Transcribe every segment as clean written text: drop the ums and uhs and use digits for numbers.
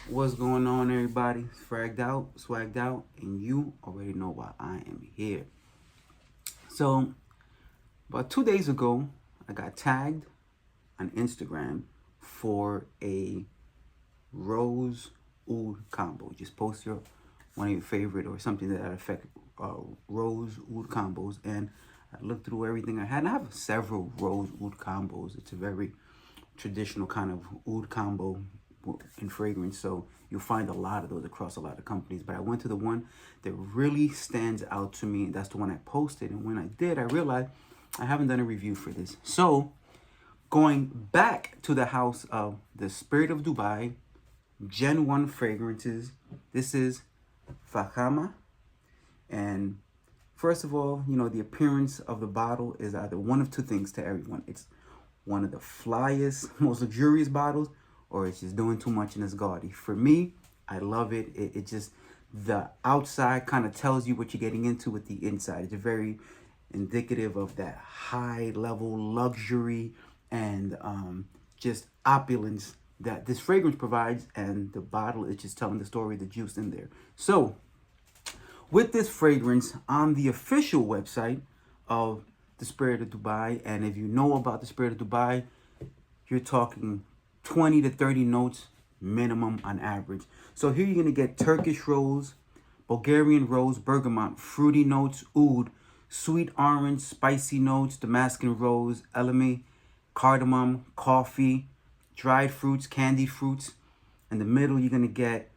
What's going on, everybody? Swagged out, and you already know why I am here. So, about 2 days ago, I got tagged on Instagram for a rose oud combo. Just post one of your favorite or something that affect rose oud combos, and I looked through everything I had. And I have several rose oud combos. It's a very traditional kind of oud combo in fragrance, so you'll find a lot of those across a lot of companies. But I went to the one that really stands out to me, and that's the one I posted. And when I did, I realized I haven't done a review for this. So going back to the house of the Spirit of Dubai Gen 1 fragrances, this is Fakhama. And first of all, the appearance of the bottle is either one of two things to everyone. It's one of the flyest, most luxurious bottles, or it's just doing too much and it's gaudy. For me, I love it. It just, the outside kind of tells you what you're getting into with the inside. It's very indicative of that high level luxury and just opulence that this fragrance provides. And the bottle is just telling the story of the juice in there. So with this fragrance on the official website of the Spirit of Dubai, and if you know about the Spirit of Dubai, you're talking 20 to 30 notes minimum on average. So here you're going to get Turkish rose, Bulgarian rose, bergamot, fruity notes, oud, sweet orange, spicy notes, Damascene rose, Elemi, cardamom, coffee, dried fruits, candied fruits. In the middle, you're going to get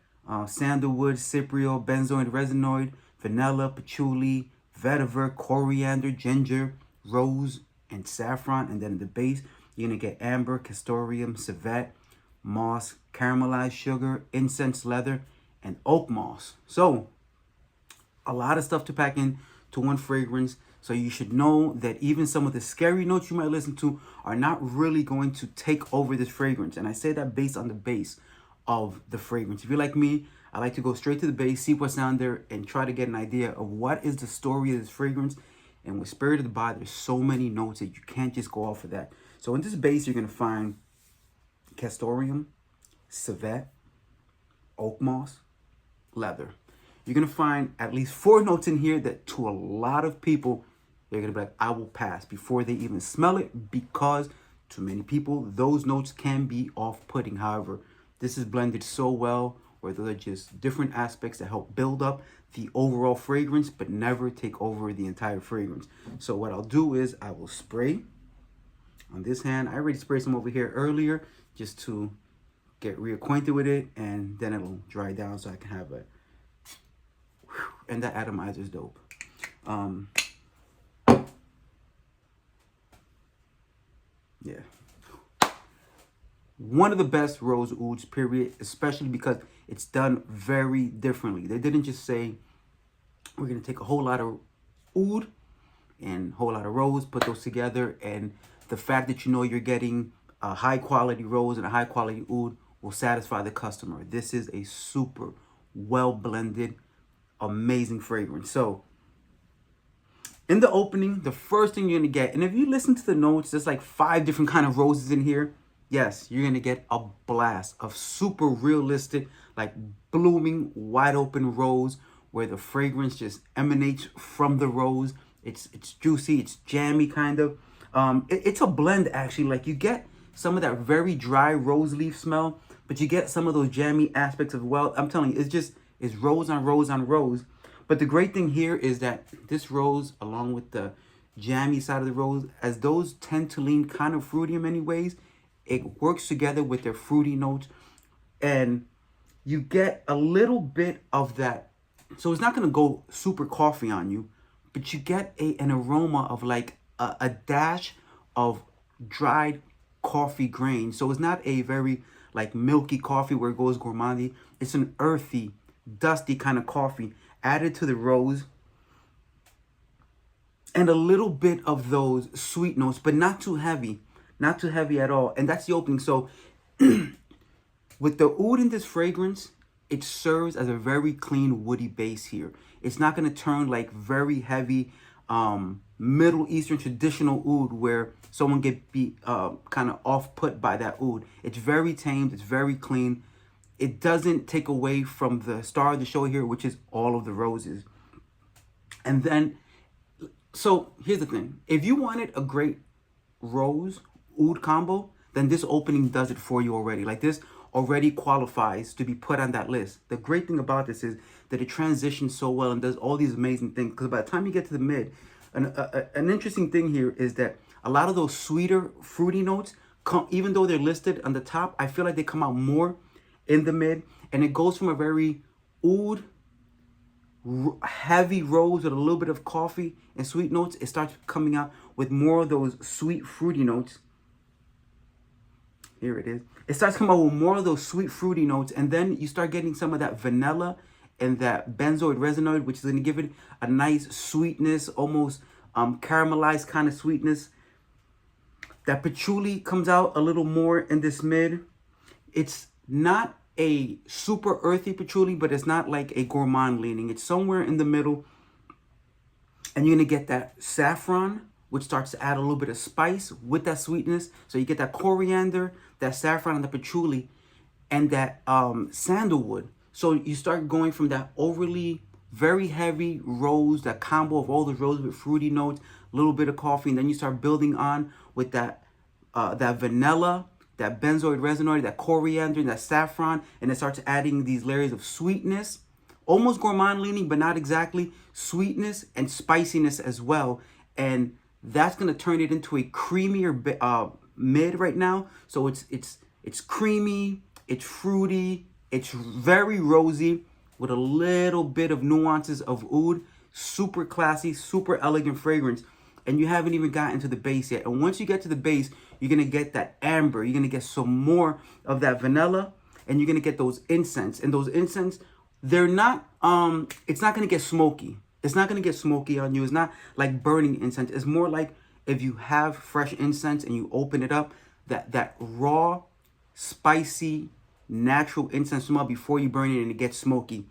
sandalwood, Cypriol, Benzoin, Resinoid, vanilla, Patchouli, Vetiver, Coriander, ginger, rose, and Saffron. And then in the base, you're going to get amber, Castoreum, Civetta, moss, caramelized sugar, incense leather, and Oakmoss. So a lot of stuff to pack in to one fragrance. So you should know that even some of the scary notes you might listen to are not really going to take over this fragrance. And I say that based on the base of the fragrance. If you're like me, I like to go straight to the base, see what's down there, and try to get an idea of what is the story of this fragrance. And with Spirit of the Body, there's so many notes that you can't just go off of that. So in this base, you're going to find Castoreum, Civetta, Oakmoss, leather. You're going to find at least 4 notes in here that to a lot of people, they're going to be like, I will pass before they even smell it, because to many people, those notes can be off-putting. However, this is blended so well where those are just different aspects that help build up the overall fragrance, but never take over the entire fragrance. So what I'll do is I will spray on this hand. I already sprayed some over here earlier just to get reacquainted with it, and then it'll dry down so I can have it. And that atomizer is dope. Yeah. One of the best rose ouds, period, especially because it's done very differently. They didn't just say, we're going to take a whole lot of oud and a whole lot of rose, put those together, and the fact that you're getting a high quality rose and a high quality oud will satisfy the customer. This is a super well blended, amazing fragrance. So in the opening, the first thing you're gonna get, and if you listen to the notes, there's like 5 different kind of roses in here. Yes, you're gonna get a blast of super realistic, like blooming, wide open rose, where the fragrance just emanates from the rose. It's juicy, it's jammy kind of. It's a blend actually. Like you get some of that very dry rose leaf smell, but you get some of those jammy aspects as well. I'm telling you, it's rose on rose on rose. But the great thing here is that this rose, along with the jammy side of the rose, as those tend to lean kind of fruity in many ways, it works together with their fruity notes, and you get a little bit of that. So it's not going to go super coffee on you, but you get an aroma of like a dash of dried coffee grain. So it's not a very like milky coffee where it goes gourmandy. It's an earthy, dusty kind of coffee added to the rose, and a little bit of those sweet notes, but not too heavy at all. And that's the opening. So with the oud in this fragrance, it serves as a very clean woody base here. It's not going to turn like very heavy Middle Eastern traditional oud where someone get be kind of off put by that oud. It's very tamed, it's very clean. it doesn't take away from the star of the show here, which is all of the roses. And then, so here's the thing. If you wanted a great rose oud combo, then this opening does it for you already. Like, this already qualifies to be put on that list. The great thing about this is that it transitions so well and does all these amazing things. Because by the time you get to the mid, an interesting thing here is that a lot of those sweeter, fruity notes, even though they're listed on the top, I feel like they come out more in the mid. And it goes from a very oud, heavy rose with a little bit of coffee and sweet notes. It starts coming out with more of those sweet, fruity notes. Here it is. It starts coming out with more of those sweet, fruity notes. And then you start getting some of that vanilla and that benzoid resinoid, which is going to give it a nice sweetness, almost caramelized kind of sweetness. That patchouli comes out a little more in this mid. It's not a super earthy patchouli, but it's not like a gourmand leaning. It's somewhere in the middle. And you're going to get that saffron, which starts to add a little bit of spice with that sweetness. So you get that coriander, that saffron, and the patchouli, and that sandalwood. So you start going from that overly very heavy rose, that combo of all the rose with fruity notes, a little bit of coffee, and then you start building on with that that vanilla, that benzoid resinoid, that coriander, and that saffron, and it starts adding these layers of sweetness, almost gourmand leaning, but not exactly, sweetness and spiciness as well. And that's gonna turn it into a creamier mid right now. So it's creamy, it's fruity, it's very rosy with a little bit of nuances of oud. Super classy, super elegant fragrance. And you haven't even gotten to the base yet. And once you get to the base, you're going to get that amber. You're going to get some more of that vanilla. And you're going to get those incense. And those incense, they're not, it's not going to get smoky. It's not going to get smoky on you. It's not like burning incense. It's more like if you have fresh incense and you open it up, that raw, spicy, natural incense smell before you burn it and it gets smoky.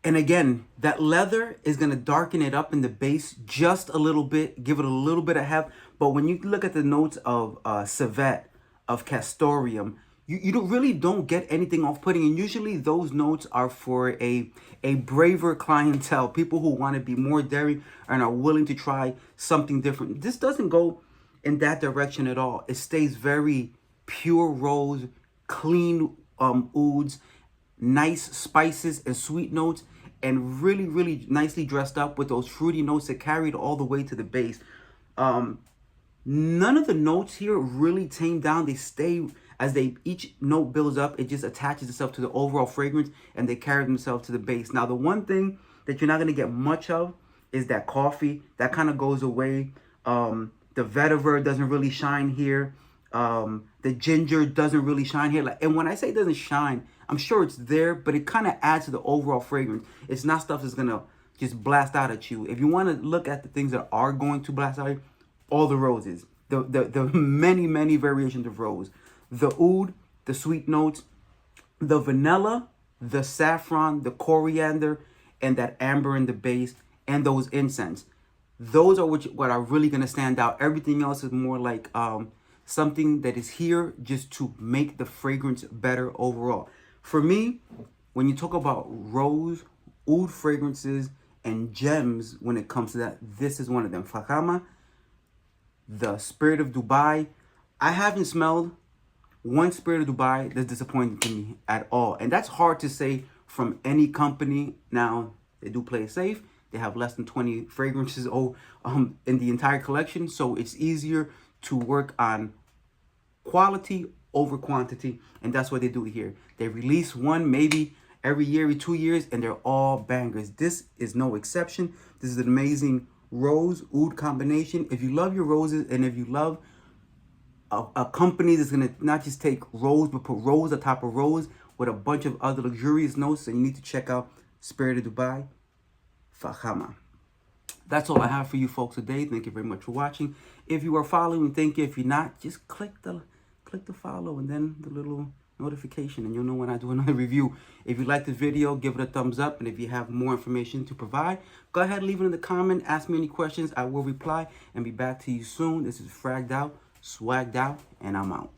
And again, that leather is going to darken it up in the base just a little bit, give it a little bit of heft. But when you look at the notes of Civetta, of Castoreum, you really don't get anything off-putting. And usually those notes are for a braver clientele, people who want to be more daring and are willing to try something different. This doesn't go in that direction at all. It stays very pure rose, clean ouds, nice spices and sweet notes, and really, really nicely dressed up with those fruity notes that carried all the way to the base. None of the notes here really tame down. They stay as each note builds up. It just attaches itself to the overall fragrance and they carry themselves to the base. Now, the one thing that you're not going to get much of is that coffee. That kind of goes away. The vetiver doesn't really shine here. The ginger doesn't really shine here. And when I say it doesn't shine, I'm sure it's there, but it kind of adds to the overall fragrance. It's not stuff that's going to just blast out at you. If you want to look at the things that are going to blast out at you, all the roses, the many, many variations of rose, the oud, the sweet notes, the vanilla, the saffron, the coriander, and that amber in the base, and those incense. Those are what are really going to stand out. Everything else is more like something that is here just to make the fragrance better overall. For me, when you talk about rose, oud fragrances, and gems when it comes to that, this is one of them. Fakhama, the Spirit of Dubai. I haven't smelled one Spirit of Dubai that's disappointing to me at all. And that's hard to say from any company. Now, they do play it safe. They have less than 20 fragrances in the entire collection. So it's easier to work on quality over quantity. And that's what they do here. They release one maybe every year, every 2 years, and they're all bangers. This is no exception. This is an amazing rose oud combination. If you love your roses and if you love a company that's going to not just take rose, but put rose atop of rose with a bunch of other luxurious notes, then you need to check out Spirit of Dubai, Fakhama. That's all I have for you folks today. Thank you very much for watching. If you are following, thank you. If you're not, just click the follow and then the little notification, and you'll know when I do another review. If you like the video, give it a thumbs up, and if you have more information to provide, go ahead and leave it in the comment. Ask me any questions. I will reply and be back to you soon. This is Fragged Out, Swagged Out, and I'm out.